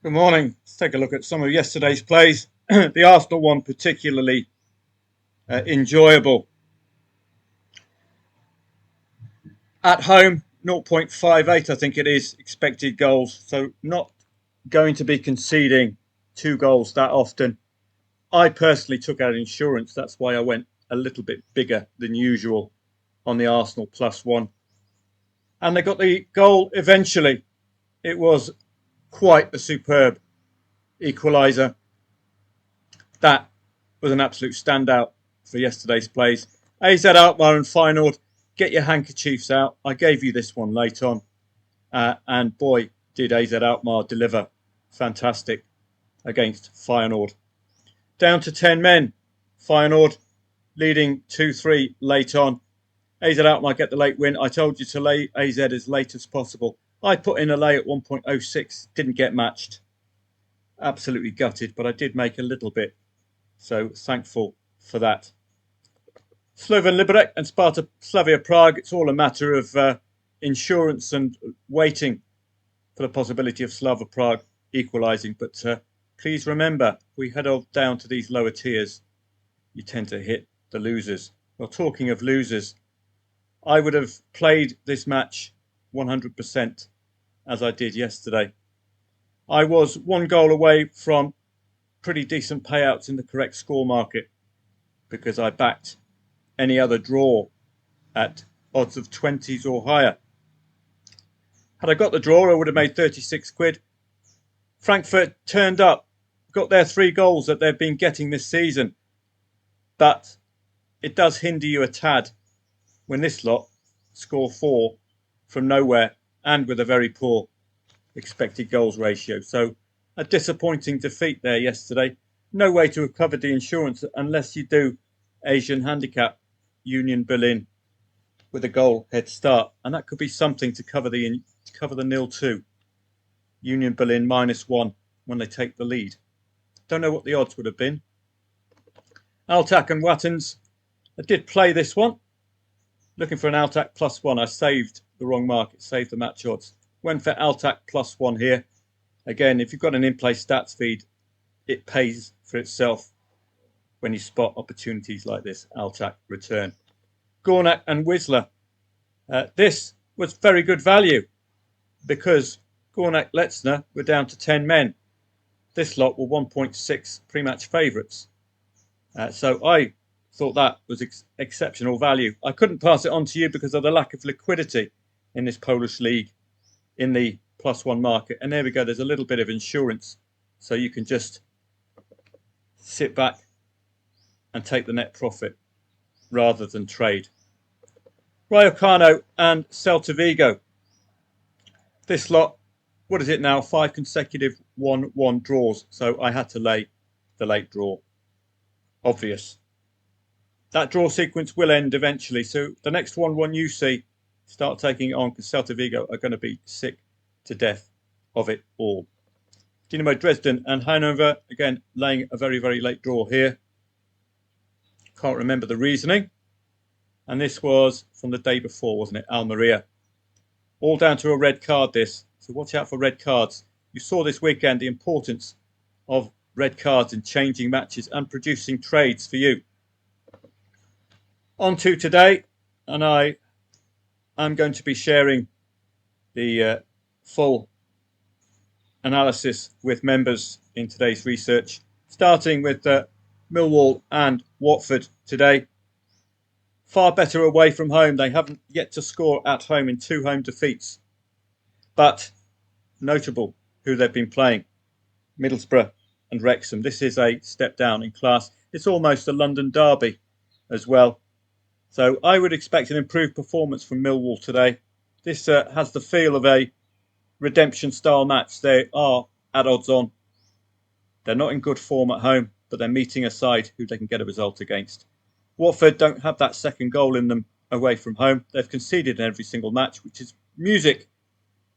Good morning. Let's take a look at some of yesterday's plays. The Arsenal one particularly enjoyable. At home, 0.58 I think it is expected goals. So not going to be conceding 2 goals that often. I personally took out insurance. That's why I went a little bit bigger than usual on the Arsenal +1. And they got the goal eventually. It was quite a superb equaliser. That was an absolute standout for yesterday's plays. AZ Alkmaar and Feyenoord, get your handkerchiefs out. I gave you this one late on. And boy, did AZ Alkmaar deliver. Fantastic against Feyenoord. Down to 10 men. Feyenoord leading 2-3 late on. AZ Alkmaar get the late win. I told you to lay AZ as late as possible. I put in a lay at 1.06. Didn't get matched. Absolutely gutted, but I did make a little bit. So thankful for that. Slovan Liberec and Slavia Prague, it's all a matter of insurance and waiting for the possibility of Slavia Prague equalising. But please remember, we head down to these lower tiers, you tend to hit the losers. Well, talking of losers, I would have played this match 100% as I did yesterday. I was 1 goal away from pretty decent payouts in the correct score market because I backed any other draw at odds of 20s or higher. Had I got the draw, I would have made 36 quid. Frankfurt turned up, got their 3 goals that they've been getting this season. But it does hinder you a tad when this lot score 4 from nowhere and with a very poor expected goals ratio. So a disappointing defeat there yesterday. No way to have covered the insurance unless you do Asian handicap Union Berlin with a goal head start, and that could be something to cover the 0-2. Union Berlin -1 when they take the lead. Don't know what the odds would have been. Altac and Wattens. I did play this one. Looking for an Altac +1. I saved the wrong market, saved the match odds. Went for Altac +1 here. Again, if you've got an in-play stats feed, it pays for itself when you spot opportunities like this Altac return. Gornak and Whistler. This was very good value because Gornak Letzner were down to 10 men. This lot were 1.6 pre-match favourites. So I thought that was exceptional value. I couldn't pass it on to you because of the lack of liquidity in this Polish league in the +1 market. And there we go. There's a little bit of insurance. So you can just sit back and take the net profit rather than trade. Rayo and Celta Vigo. This lot, what is it now? 5 consecutive 1-1 draws. So I had to lay the late draw. Obvious. That draw sequence will end eventually. So the next 1-1 you see, start taking it on because Celta Vigo are going to be sick to death of it all. Dynamo Dresden and Hanover, again, laying a very, very late draw here. Can't remember the reasoning. And this was from the day before, wasn't it? Almeria. All down to a red card, this. So watch out for red cards. You saw this weekend the importance of red cards in changing matches and producing trades for you. On to today, and I am going to be sharing the full analysis with members in today's research, starting with Millwall and Watford today. Far better away from home. They haven't yet to score at home in 2 home defeats. But notable who they've been playing. Middlesbrough and Wrexham. This is a step down in class. It's almost a London derby as well. So I would expect an improved performance from Millwall today. This has the feel of a redemption style match. They are at odds on. They're not in good form at home, but they're meeting a side who they can get a result against. Watford don't have that second goal in them away from home. They've conceded in every single match, which is music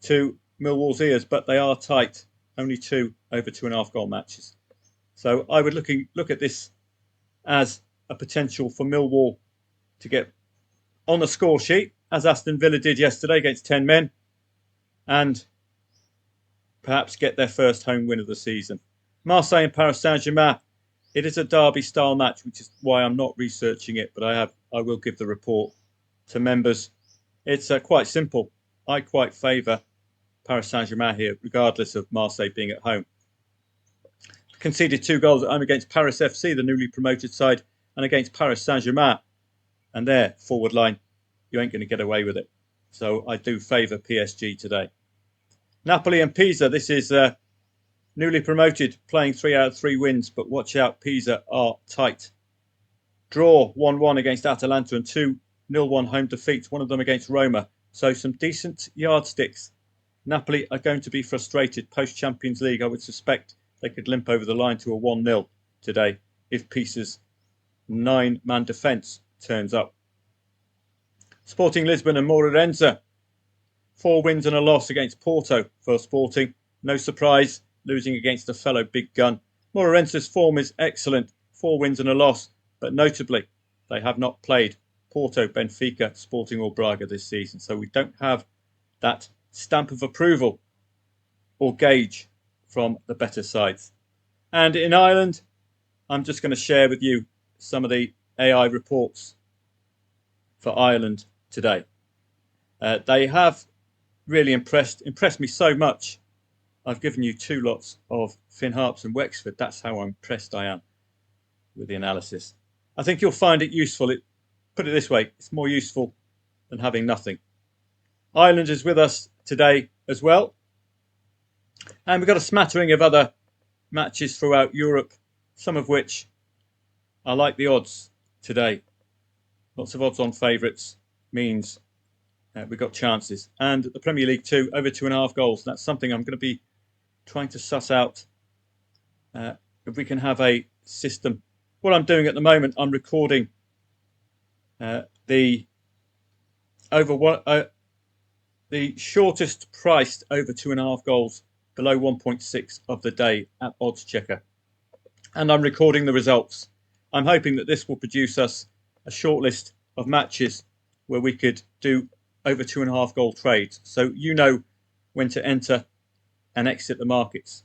to Millwall's ears, but they are tight. Only 2 over 2.5 goal matches. So I would look at this as a potential for Millwall to get on the score sheet, as Aston Villa did yesterday against 10 men, and perhaps get their first home win of the season. Marseille and Paris Saint-Germain. It is a derby-style match, which is why I'm not researching it, but I will give the report to members. It's quite simple. I quite favour Paris Saint-Germain here, regardless of Marseille being at home. Conceded 2 goals at home against Paris FC, the newly promoted side, and against Paris Saint-Germain. And their forward line, you ain't going to get away with it. So I do favour PSG today. Napoli and Pisa, this is newly promoted, playing 3 out of 3 wins, but watch out, Pisa are tight. Draw 1-1 against Atalanta and 2-0-1 home defeats, one of them against Roma. So some decent yardsticks. Napoli are going to be frustrated post-Champions League. I would suspect they could limp over the line to a 1-0 today if Pisa's 9-man defence turns up. Sporting Lisbon and Moreirense. 4 wins and a loss against Porto for Sporting. No surprise, losing against a fellow big gun. Moreirense's form is excellent. 4 wins and a loss, but notably, they have not played Porto, Benfica, Sporting or Braga this season. So we don't have that stamp of approval or gauge from the better sides. And in Ireland, I'm just going to share with you some of the AI reports for Ireland today. They have really impressed me so much. I've given you 2 lots of Finn Harps and Wexford. That's how impressed I am with the analysis. I think you'll find it useful. Put it this way, it's more useful than having nothing. Ireland is with us today as well. And we've got a smattering of other matches throughout Europe, some of which I like the odds today. Lots of odds on favourites means we've got chances. And the Premier League 2, over 2.5 goals. That's something I'm going to be trying to suss out if we can have a system. What I'm doing at the moment, I'm recording the shortest priced over 2.5 goals below 1.6 of the day at Odds Checker. And I'm recording the results. I'm hoping that this will produce us a short list of matches where we could do over 2.5 goal trades. So you know when to enter and exit the markets.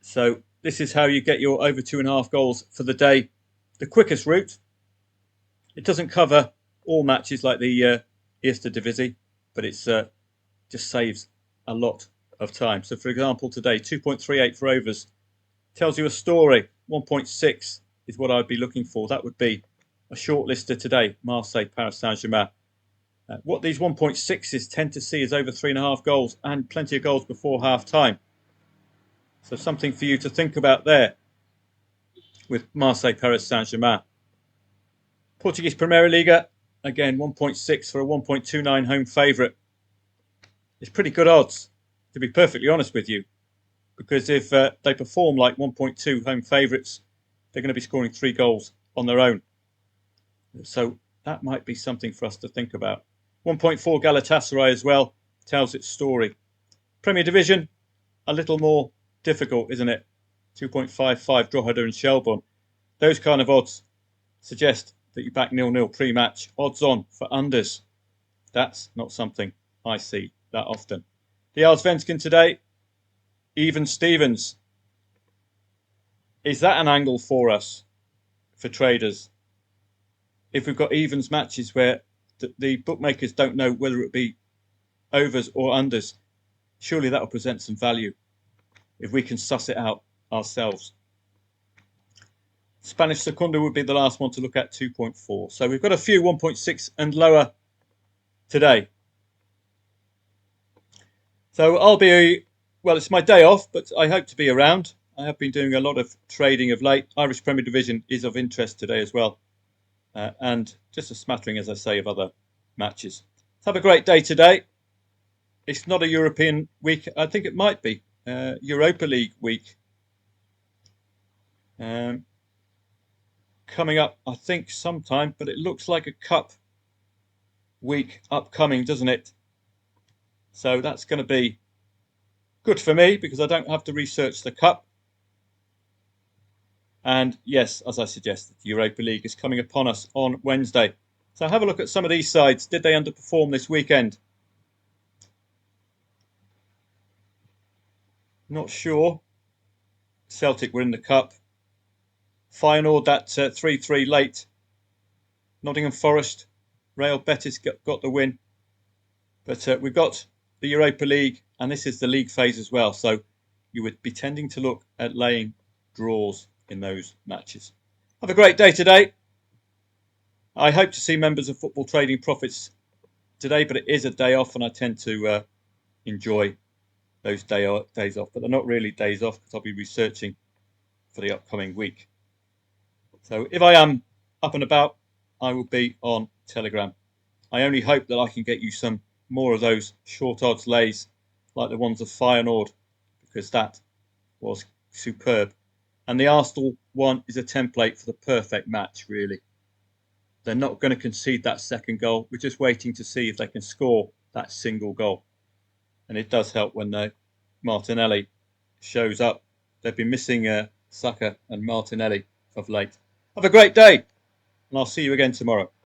So this is how you get your over 2.5 goals for the day. The quickest route. It doesn't cover all matches like the Eerste Divisie, but it's just saves a lot of time. So for example, today 2.38 for overs tells you a story. 1.6 is what I'd be looking for. That would be a shortlister today. Marseille, Paris Saint-Germain. What these 1.6s tend to see is over 3.5 goals and plenty of goals before half time. So something for you to think about there with Marseille, Paris Saint-Germain. Portuguese Primeira Liga, again 1.6 for a 1.29 home favourite. It's pretty good odds, to be perfectly honest with you, because if they perform like 1.2 home favourites, they're going to be scoring 3 goals on their own. So that might be something for us to think about. 1.4 Galatasaray as well tells its story. Premier Division, a little more difficult, isn't it? 2.55 Drogheda and Shelbourne. Those kind of odds suggest that you back 0-0 pre-match. Odds on for unders. That's not something I see that often. The Allsvenskan today, even Stevens. Is that an angle for us, for traders? If we've got evens matches where the bookmakers don't know whether it be overs or unders, surely that will present some value if we can suss it out ourselves. Spanish Segunda would be the last one to look at, 2.4. So we've got a few 1.6 and lower today. So I'll be, well, it's my day off, but I hope to be around. I have been doing a lot of trading of late. Irish Premier Division is of interest today as well. And just a smattering, as I say, of other matches. So have a great day today. It's not a European week. I think it might be Europa League week. Coming up, I think, sometime, but it looks like a cup week upcoming, doesn't it? So that's going to be good for me because I don't have to research the cup. And yes, as I suggested, the Europa League is coming upon us on Wednesday. So have a look at some of these sides. Did they underperform this weekend? Not sure. Celtic were in the cup. Feyenoord that 3-3 late. Nottingham Forest, Real Betis got the win. But we've got the Europa League, and this is the league phase as well. So you would be tending to look at laying draws in those matches. Have a great day today. I hope to see members of Football Trading Profits today, but it is a day off, and I tend to enjoy those days off. But they're not really days off because I'll be researching for the upcoming week. So if I am up and about, I will be on Telegram. I only hope that I can get you some more of those short odds lays like the ones of Feyenoord, because that was superb. And the Arsenal one is a template for the perfect match, really. They're not going to concede that second goal. We're just waiting to see if they can score that single goal. And it does help when Martinelli shows up. They've been missing Saka and Martinelli of late. Have a great day, and I'll see you again tomorrow.